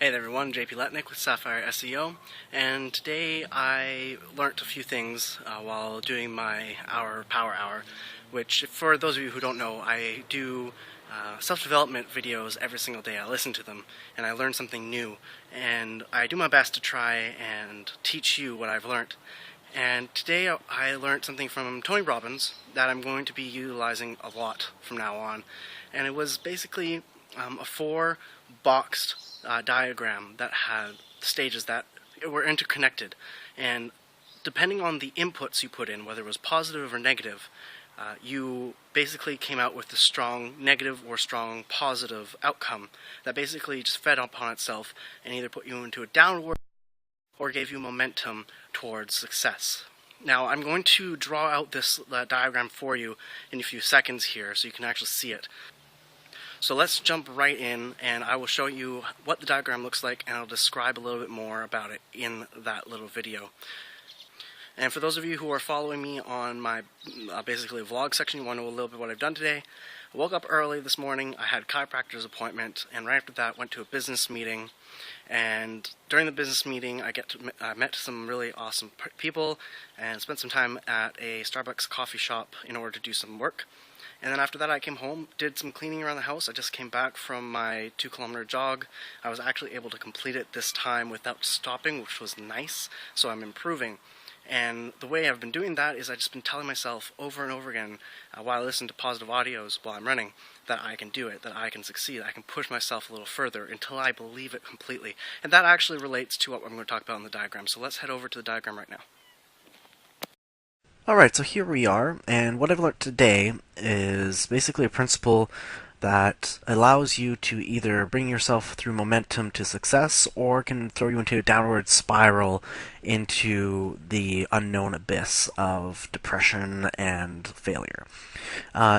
Hey there everyone, JP Letnick with Sapphire SEO, and today I learnt a few things while doing my power hour, which for those of you who don't know, I do self-development videos every single day. I listen to them, and I learn something new, and I do my best to try and teach you what I've learnt. And today I learned something from Tony Robbins that I'm going to be utilizing a lot from now on, and it was basically a four-boxed diagram that had stages that were interconnected, and depending on the inputs you put in, whether it was positive or negative, you basically came out with a strong negative or strong positive outcome that basically just fed upon itself and either put you into a downward or gave you momentum towards success. Now I'm going to draw out this diagram for you in a few seconds here so you can actually see it. So let's jump right in, and I will show you what the diagram looks like, and I'll describe a little bit more about it in that little video. And for those of you who are following me on my basically vlog section, you want to know a little bit what I've done today. I woke up early this morning, I had a chiropractor's appointment, and right after that went to a business meeting. And during the business meeting, I met some really awesome people and spent some time at a Starbucks coffee shop in order to do some work. And then after that I came home, did some cleaning around the house. I just came back from my 2-kilometer jog. I was actually able to complete it this time without stopping, which was nice, so I'm improving. And the way I've been doing that is I've just been telling myself over and over again while I listen to positive audios while I'm running that I can do it, that I can succeed, I can push myself a little further until I believe it completely. And that actually relates to what I'm going to talk about in the diagram. So let's head over to the diagram right now. Alright, so here we are, and what I've learned today is basically a principle that allows you to either bring yourself through momentum to success or can throw you into a downward spiral into the unknown abyss of depression and failure.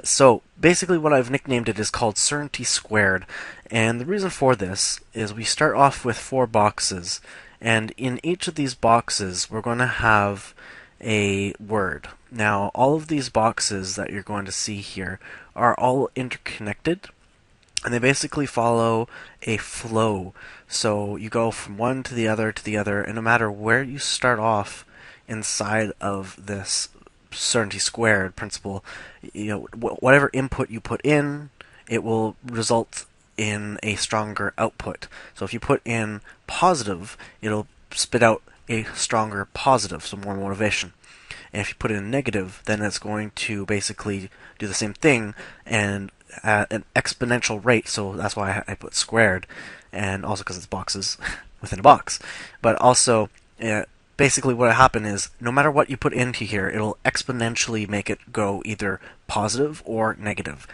So basically what I've nicknamed it is called Cetainty squared, and the reason for this is we start off with 4 boxes, and in each of these boxes we're going to have a word. Now, all of these boxes that you're going to see here are all interconnected, and they basically follow a flow. So you go from one to the other, and no matter where you start off inside of this Cetainty squared principle, whatever input you put in, it will result in a stronger output. So if you put in positive, it'll spit out a stronger positive, so more motivation. And if you put in negative, then it's going to basically do the same thing and at an exponential rate, so that's why I put squared, and also because it's boxes within a box. But also, basically what will happen is, no matter what you put into here, it'll exponentially make it go either positive or negative.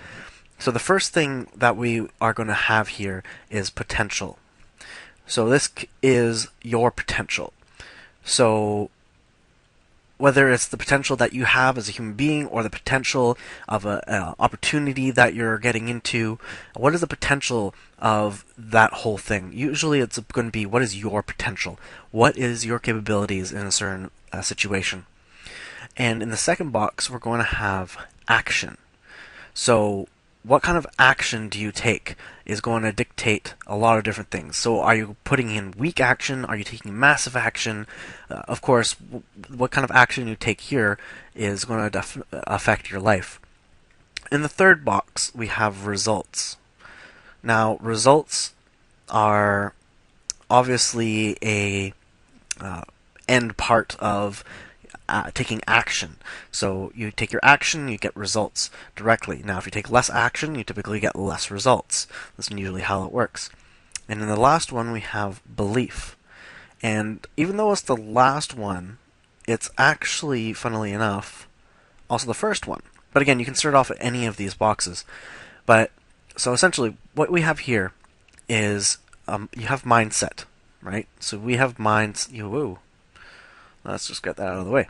So the first thing that we are going to have here is potential. So this is your potential. So whether it's the potential that you have as a human being or the potential of an opportunity that you're getting into, what is the potential of that whole thing? Usually it's going to be, what is your potential? What is your capabilities in a certain situation? And in the second box, we're going to have action. So what kind of action do you take is going to dictate a lot of different things. So are you putting in weak action? Are you taking massive action? Of course, what kind of action you take here is going to affect your life. In the third box, we have results. Now, results are obviously a end part of taking action. So you take your action, you get results directly. Now if you take less action, you typically get less results. That's usually how it works. And in the last one we have belief. And even though it's the last one, it's actually, funnily enough, also the first one. But again, you can start off at any of these boxes. But so essentially what we have here is you have mindset, right? So we have let's just get that out of the way.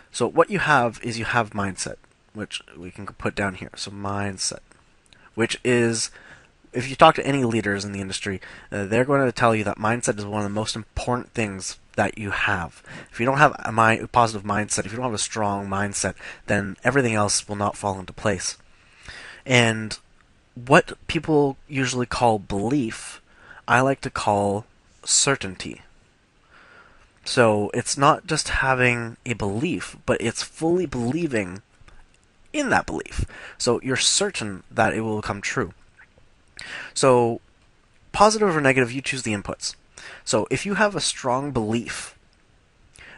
So what you have is you have mindset, which we can put down here. So mindset, which is, if you talk to any leaders in the industry, they're going to tell you that mindset is one of the most important things that you have. If you don't have a positive mindset, if you don't have a strong mindset, then everything else will not fall into place. And what people usually call belief I like to call certainty. So it's not just having a belief, but it's fully believing in that belief. So you're certain that it will come true. So positive or negative, you choose the inputs. So if you have a strong belief,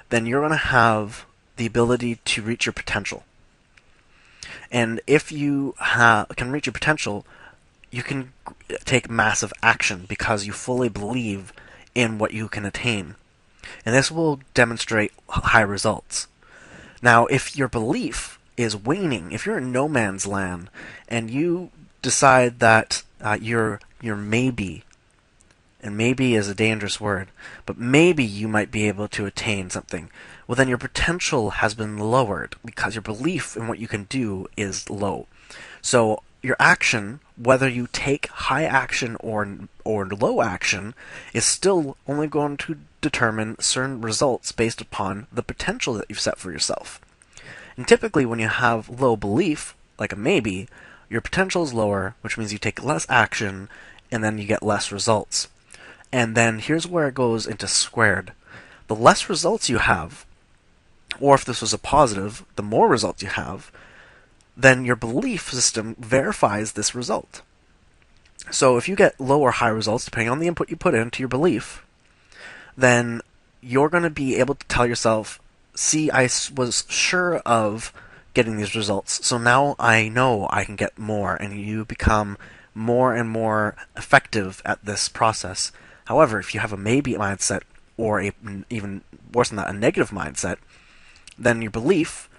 then you're going to have the ability to reach your potential. And if you can reach your potential, you can take massive action because you fully believe in what you can attain. And this will demonstrate high results. Now, if your belief is waning, if you're in no man's land, and you decide that you're maybe, and maybe is a dangerous word, but maybe you might be able to attain something, well then your potential has been lowered because your belief in what you can do is low. So your action, whether you take high action or low action, is still only going to determine certain results based upon the potential that you've set for yourself. And typically when you have low belief, like a maybe, your potential is lower, which means you take less action and then you get less results. And then here's where it goes into squared. The less results you have, or if this was a positive, the more results you have, then your belief system verifies this result. So if you get low or high results, depending on the input you put into your belief, then you're going to be able to tell yourself, see, I was sure of getting these results, so now I know I can get more, and you become more and more effective at this process. However, if you have a maybe mindset, or even worse than that, a negative mindset, then your belief,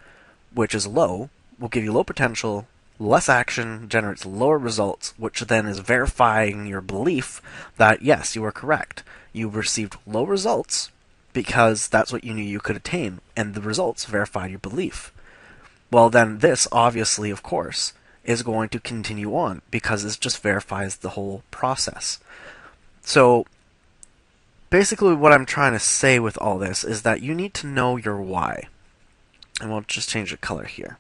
which is low, will give you low potential, less action, generates lower results, which then is verifying your belief that, yes, you are correct. You received low results because that's what you knew you could attain, and the results verified your belief. Well, then this, obviously, of course, is going to continue on because this just verifies the whole process. So basically what I'm trying to say with all this is that you need to know your why. And we'll just change the color here.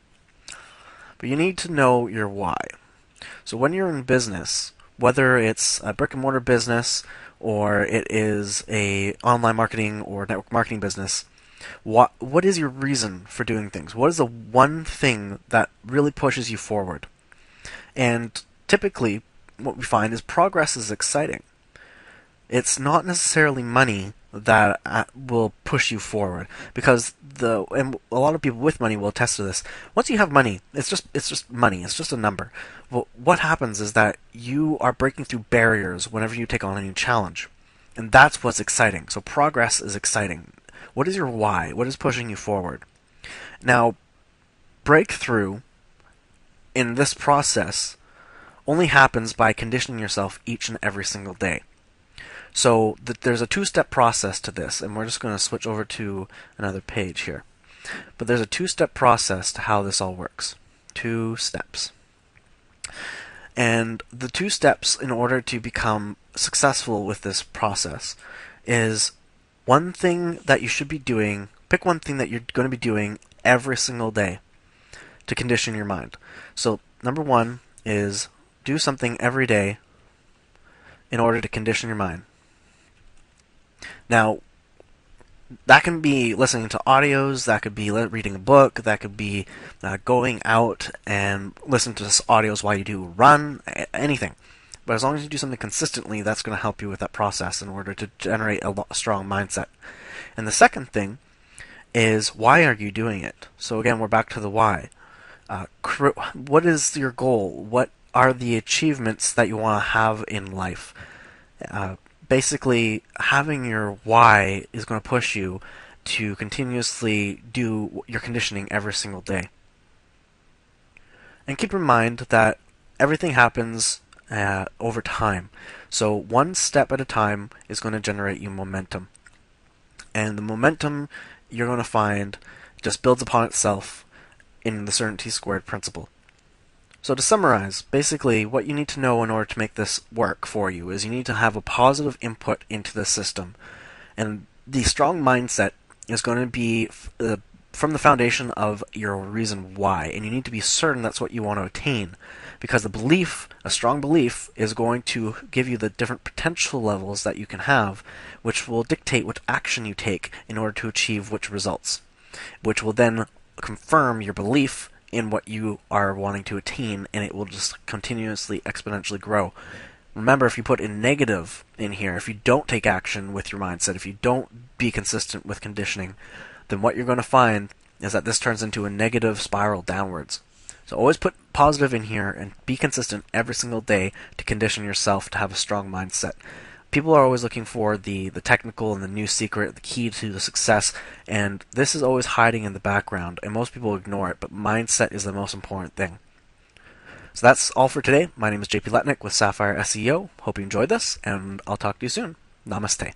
But you need to know your why. So when you're in business, whether it's a brick and mortar business or it is a online marketing or network marketing business, what is your reason for doing things? What is the one thing that really pushes you forward? And typically what we find is progress is exciting. It's not necessarily money that will push you forward, because and a lot of people with money will attest to this. Once you have money, it's just money. It's just a number. Well, what happens is that you are breaking through barriers whenever you take on a new challenge, and that's what's exciting. So progress is exciting. What is your why? What is pushing you forward? Now, breakthrough in this process only happens by conditioning yourself each and every single day. So there's a two-step process to this, and we're just going to switch over to another page here. But there's a two-step process to how this all works. 2 steps. And the 2 steps in order to become successful with this process is one thing that you should be doing. Pick one thing that you're going to be doing every single day to condition your mind. So number 1 is do something every day in order to condition your mind. Now, that can be listening to audios, that could be reading a book, that could be going out and listening to audios while you do run, anything. But as long as you do something consistently, that's going to help you with that process in order to generate a strong mindset. And the second thing is, why are you doing it? So again, we're back to the why. What is your goal? What are the achievements that you want to have in life? Basically, having your why is going to push you to continuously do your conditioning every single day. And keep in mind that everything happens over time. So one step at a time is going to generate you momentum. And the momentum you're going to find just builds upon itself in the certainty squared principle. So to summarize, basically what you need to know in order to make this work for you is you need to have a positive input into the system. And the strong mindset is going to be from the foundation of your reason why, and you need to be certain that's what you want to attain, because the belief, a strong belief, is going to give you the different potential levels that you can have, which will dictate which action you take in order to achieve which results, which will then confirm your belief in what you are wanting to attain, and it will just continuously exponentially grow. Remember, if you put in negative in here, if you don't take action with your mindset, if you don't be consistent with conditioning, then what you're going to find is that this turns into a negative spiral downwards. So always put positive in here and be consistent every single day to condition yourself to have a strong mindset. People are always looking for the technical and the new secret, the key to the success, and this is always hiding in the background, and most people ignore it, but mindset is the most important thing. So that's all for today. My name is JP Letnick with Sapphire SEO. Hope you enjoyed this, and I'll talk to you soon. Namaste.